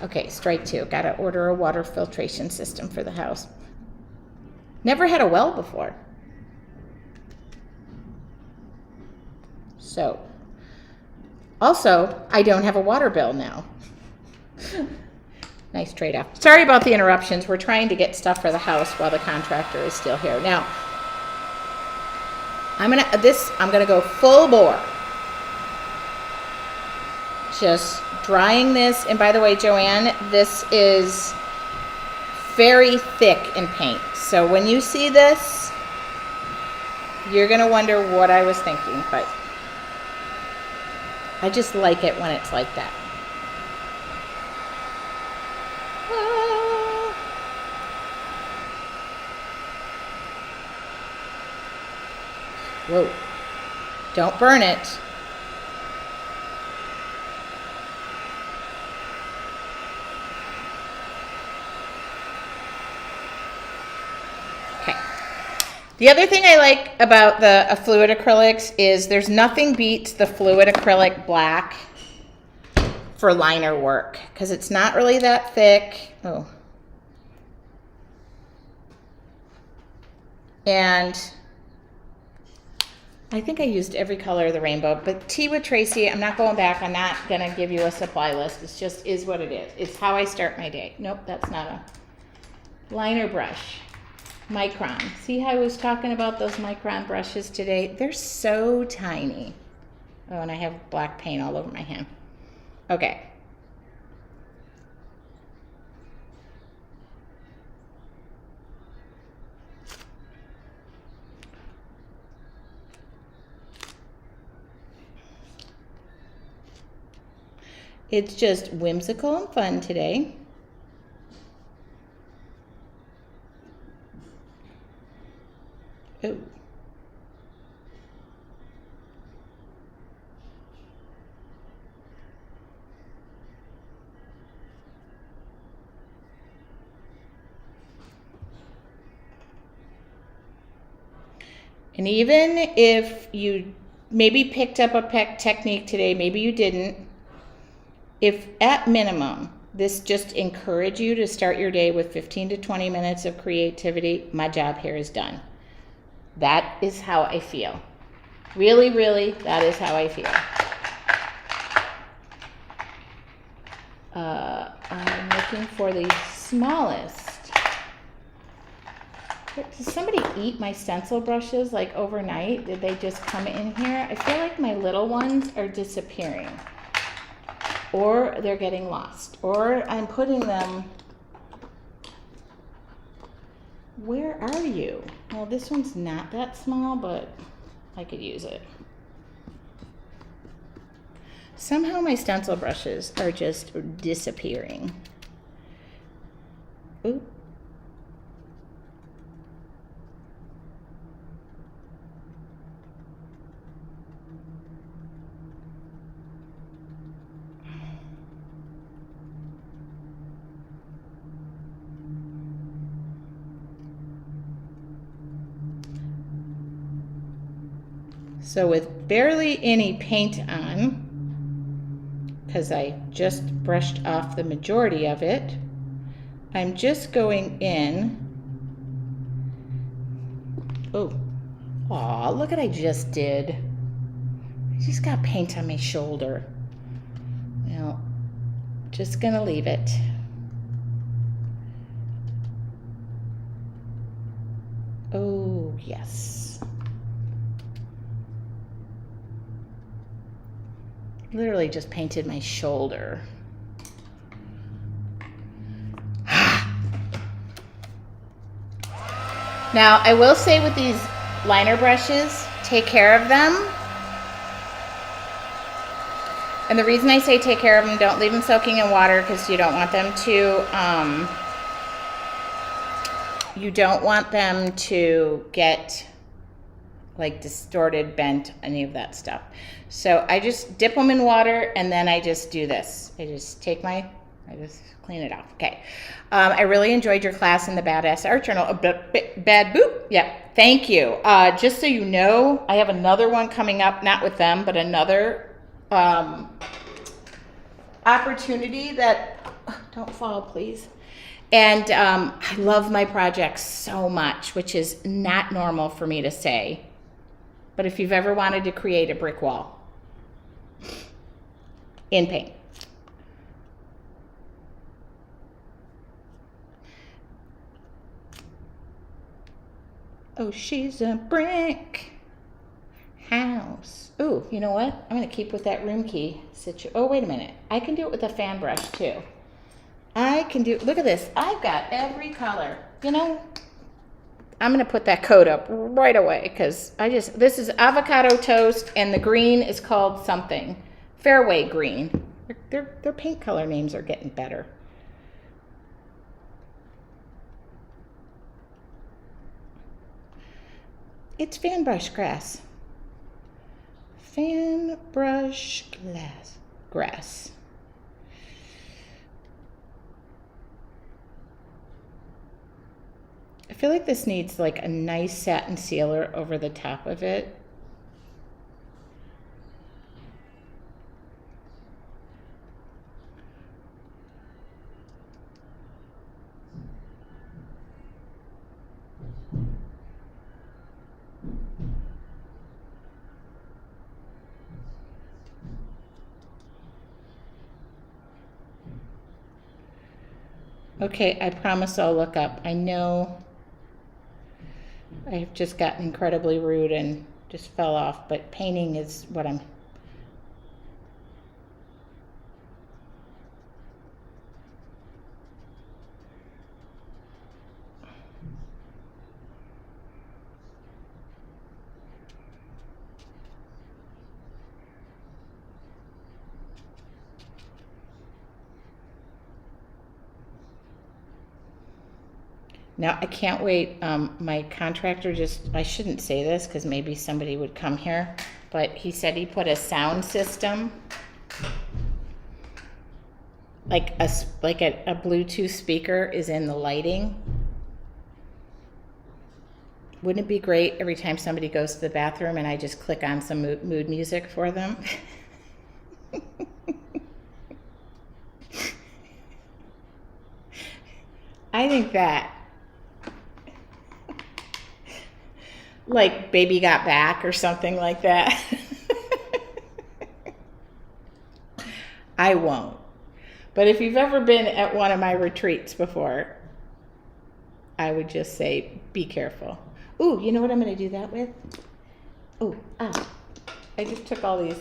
Okay, strike two. Got to order a water filtration system for the house. Never had a well before. So, also, I don't have a water bill now. Nice trade-off. Sorry about the interruptions. We're trying to get stuff for the house while the contractor is still here. Now, I'm gonna go full bore. Just drying this. And by the way, Joanne, this is very thick in paint. So when you see this, you're gonna wonder what I was thinking, but I just like it when it's like that. Whoa, don't burn it. The other thing I like about the fluid acrylics is there's nothing beats the fluid acrylic black for liner work because it's not really that thick. Oh. And I think I used every color of the rainbow, but tea with Tracy, I'm not going back. I'm not going to give you a supply list. It just is what it is. It's how I start my day. Nope, that's not a liner brush. Micron. See how I was talking about those micron brushes today? They're so tiny. Oh, and I have black paint all over my hand. Okay. It's just whimsical and fun today. Oh. And even if you maybe picked up a technique today, maybe you didn't, if at minimum, this just encourage you to start your day with 15 to 20 minutes of creativity, my job here is done. That is how I feel. Really, really, that is how I feel. I'm looking for the smallest. Did somebody eat my stencil brushes like overnight? Did they just come in here? I feel like my little ones are disappearing. Or they're getting lost. Or I'm putting them... Where are you? Well, this one's not that small, but I could use it. Somehow my stencil brushes are just disappearing. Ooh. So with barely any paint on, because I just brushed off the majority of it, I'm just going in. Oh, aw, look what I just did. I just got paint on my shoulder. Well, just gonna leave it. Oh, yes. Literally just painted my shoulder. Now, I will say with these liner brushes, take care of them. And the reason I say take care of them, don't leave them soaking in water because you don't want them to get like distorted, bent, any of that stuff. So I just dip them in water and then I just do this. I just clean it off. Okay. I really enjoyed your class in the Badass Art Journal. Bad boop. Yep. Thank you. Just so you know, I have another one coming up, not with them, but another opportunity that, don't fall, please. And I love my projects so much, which is not normal for me to say. But if you've ever wanted to create a brick wall in paint. Oh, she's a brick house. Oh, you know what? I'm going to keep with that room key situation. Oh, wait a minute. I can do it with a fan brush too. I can do, look at this. I've got every color. You know, I'm going to put that coat up right away because this is avocado toast and the green is called something. Fairway green. Their paint color names are getting better. It's fan brush grass. Fan brush grass. feel like this needs like a nice satin sealer over the top of it. Okay, I promise I'll look up. I know I've just gotten incredibly rude and just fell off, but painting is what I'm... Now, I can't wait. My contractor I shouldn't say this because maybe somebody would come here, but he said he put a sound system, like a Bluetooth speaker is in the lighting. Wouldn't it be great every time somebody goes to the bathroom and I just click on some mood music for them? I think that, like Baby Got Back or something like that. I won't. But if you've ever been at one of my retreats before, I would just say, be careful. Ooh, you know what I'm going to do that with? Ooh, I just took all these.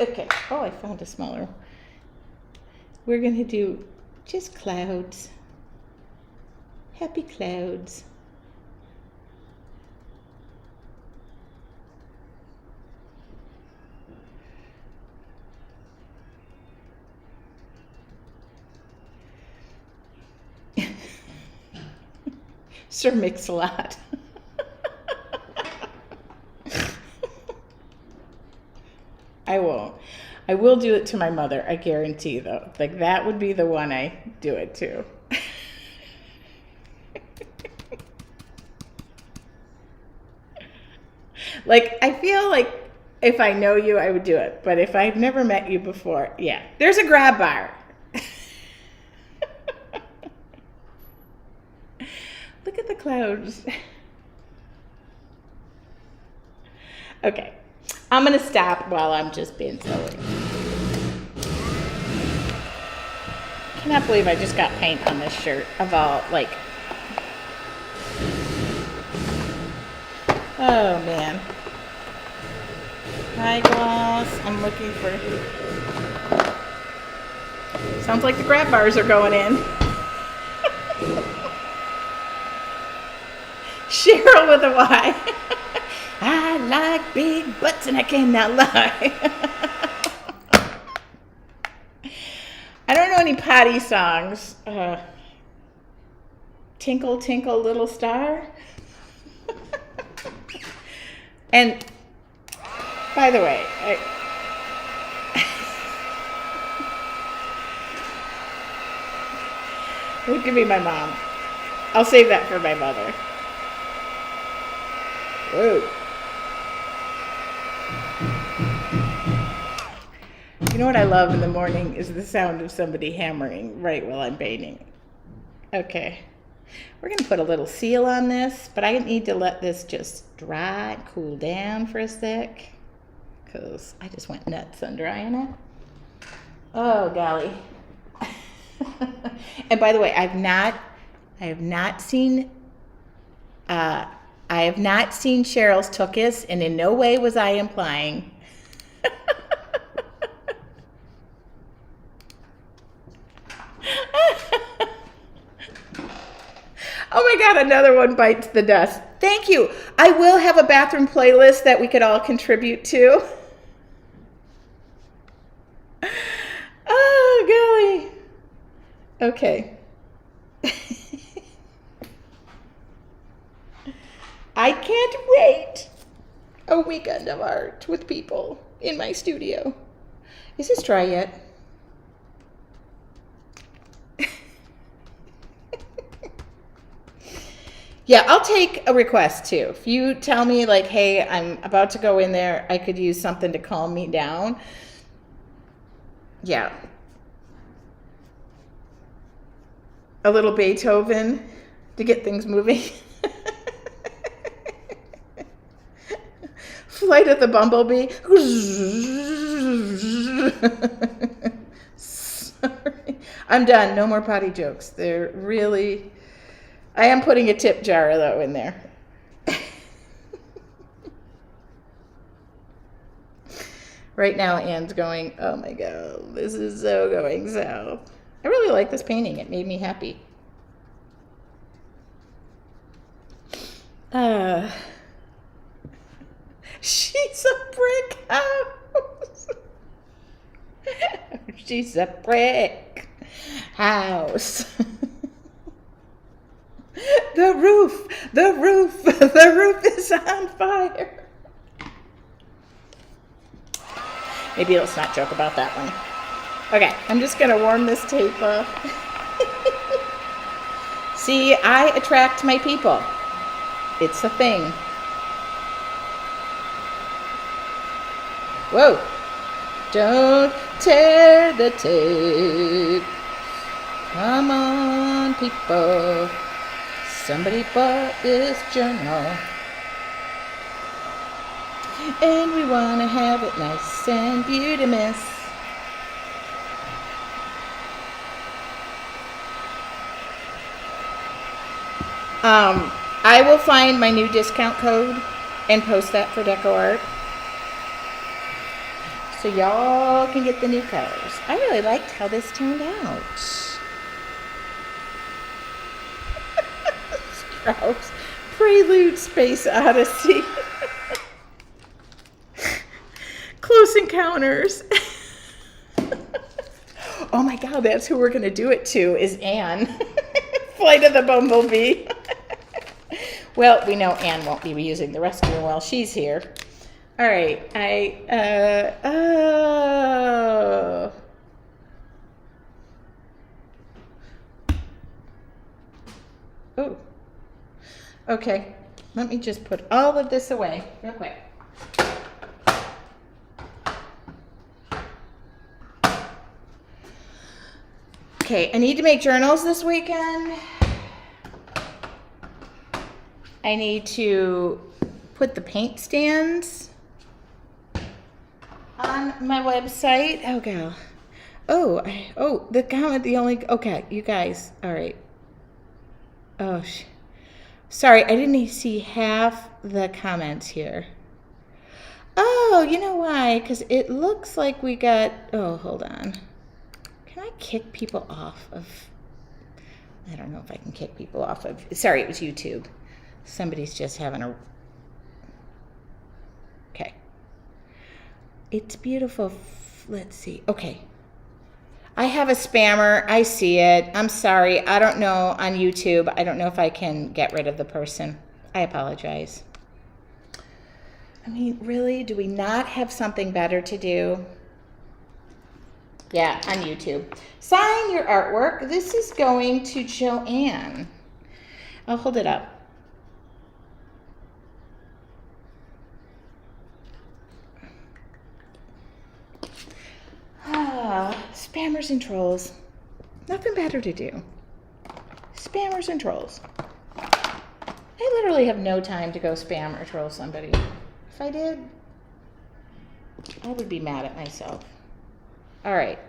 Okay. Oh, I found a smaller. We're going to do just clouds. Happy clouds. Sir Mix-a-Lot. I won't. I will do it to my mother, I guarantee, though. Like, that would be the one I do it to. Like, I feel like if I know you, I would do it. But if I've never met you before, yeah. There's a grab bar. Look at the clouds. Okay. I'm going to stop while I'm just being silly. I cannot believe I just got paint on this shirt of all, like... Oh, man. High gloss. I'm looking for... Sounds like the grab bars are going in. Cheryl with a Y. I like big butts and I cannot lie. I don't know any potty songs. Tinkle, Tinkle, Little Star. And by the way, it could be my mom. I'll save that for my mother. Whoa. You know what I love in the morning is the sound of somebody hammering right while I'm painting. Okay. We're going to put a little seal on this, but I need to let this just dry and cool down for a sec because I just went nuts on drying it. Oh, golly. And by the way, I have not seen Cheryl's Tookus, and in no way was I implying. Oh my God, another one bites the dust. Thank you. I will have a bathroom playlist that we could all contribute to. Oh, golly. Okay. I can't wait. A weekend of art with people in my studio. Is this dry yet? Yeah, I'll take a request too. If you tell me like, hey, I'm about to go in there, I could use something to calm me down. Yeah. A little Beethoven to get things moving. Flight of the Bumblebee. Sorry. I'm done. No more potty jokes. They're really... I am putting a tip jar, though, in there. Right now, Anne's going, oh my God, this is so going south. I really like this painting. It made me happy. She's a brick house. She's a brick house. The roof is on fire. Maybe let's not joke about that one. Okay, I'm just gonna warm this tape up. See, I attract my people. It's a thing. Whoa. Don't tear the tape. Come on, people. Somebody bought this journal. And we want to have it nice and beautimous. I will find my new discount code and post that for DecoArt. So y'all can get the new colors. I really liked how this turned out. Strauss. Prelude Space Odyssey. Close Encounters. Oh my God, that's who we're going to do it to, is Anne. Flight of the Bumblebee. Well, we know Anne won't be using the restroom while she's here. All right, Oh. Okay, let me just put all of this away real quick. Okay, I need to make journals this weekend. I need to put the paint stands on my website. Oh, gal. The comment, okay, you guys, all right. Oh, sorry, I didn't see half the comments here. Oh, you know why? Because it looks like we got, hold on. Can I kick people off of, I don't know if I can kick people off of, sorry, it was YouTube. Somebody's just having a, okay. It's beautiful. Let's see. Okay. I have a spammer. I see it. I'm sorry. I don't know on YouTube. I don't know if I can get rid of the person. I apologize. I mean, really? Do we not have something better to do? Yeah, on YouTube. Sign your artwork. This is going to Joanne. I'll hold it up. Spammers and trolls. Nothing better to do. Spammers and trolls. I literally have no time to go spam or troll somebody. If I did, I would be mad at myself. All right.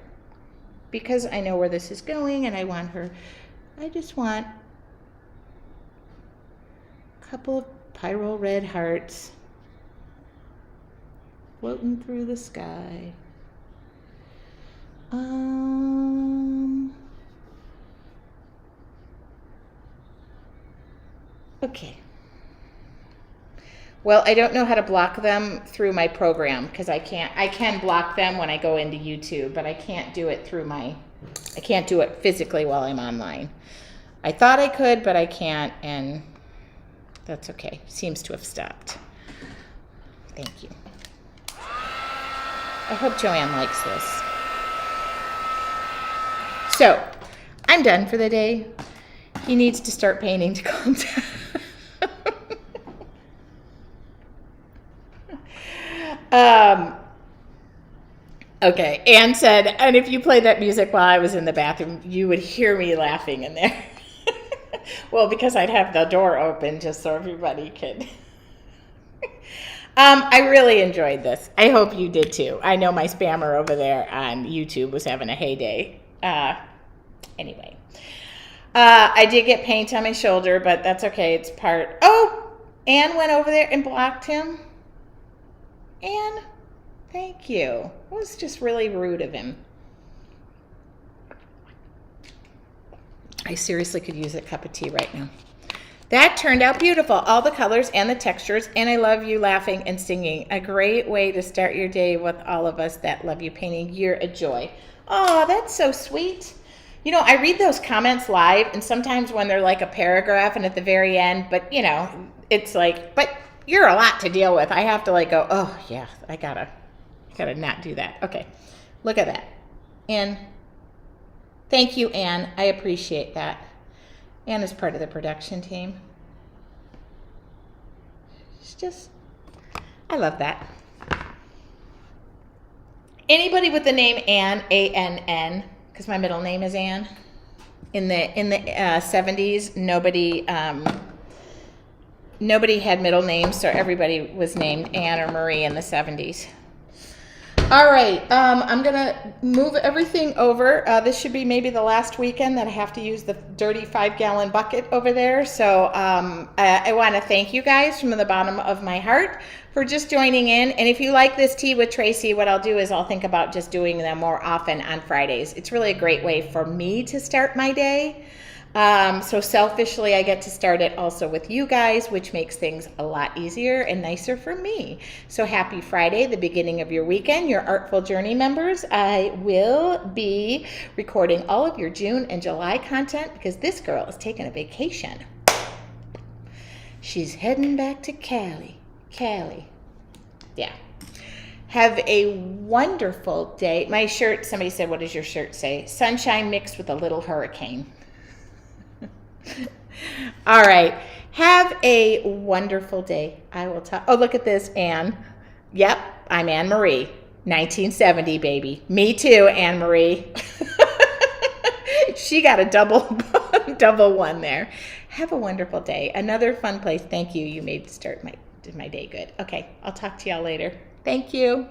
Because I know where this is going and I want her, I just want a couple of pyro red hearts floating through the sky. Okay. Well, I don't know how to block them through my program because I can block them when I go into YouTube, but I can't do it I can't do it physically while I'm online. I thought I could, but I can't, and that's okay. Seems to have stopped. Thank you. I hope Joanne likes this. So, I'm done for the day. He needs to start painting to calm down. Okay, Anne said, and if you played that music while I was in the bathroom, you would hear me laughing in there. Well, because I'd have the door open just so everybody could. I really enjoyed this. I hope you did too. I know my spammer over there on YouTube was having a heyday. Anyway. I did get paint on my shoulder, but that's okay. It's part. Oh, Anne went over there and blocked him. Anne, thank you. It was just really rude of him. I seriously could use a cup of tea right now. That turned out beautiful. All the colors and the textures, and I love you laughing and singing. A great way to start your day with all of us that love you painting. You're a joy. Oh, that's so sweet. You know, I read those comments live, and sometimes when they're like a paragraph and at the very end, but you know, it's like, but you're a lot to deal with. I have to like go, oh yeah, I gotta not do that. Okay, look at that. And thank you, Anne. I appreciate that. Anne is part of the production team. It's just, I love that. Anybody with the name Anne, A-N-N, because my middle name is Anne. In the 70s, nobody had middle names, so everybody was named Anne or Marie in the 70s. All right, I'm gonna move everything over. This should be maybe the last weekend that I have to use the dirty 5-gallon bucket over there. So I want to thank you guys from the bottom of my heart for just joining in. And if you like this tea with Tracy, what I'll do is I'll think about just doing them more often on Fridays. It's really a great way for me to start my day. So selfishly, I get to start it also with you guys, which makes things a lot easier and nicer for me. So happy Friday, the beginning of your weekend, your Artful Journey members. I will be recording all of your June and July content because this girl is taking a vacation. She's heading back to Cali. Yeah. Have a wonderful day. My shirt, somebody said, what does your shirt say? Sunshine mixed with a little hurricane. All right. Have a wonderful day. I will talk. Oh, look at this, Anne. Yep, I'm Anne Marie. 1970, baby. Me too, Anne Marie. She got a double one there. Have a wonderful day. Another fun place. Thank you. You made start my day good. Okay, I'll talk to y'all later. Thank you.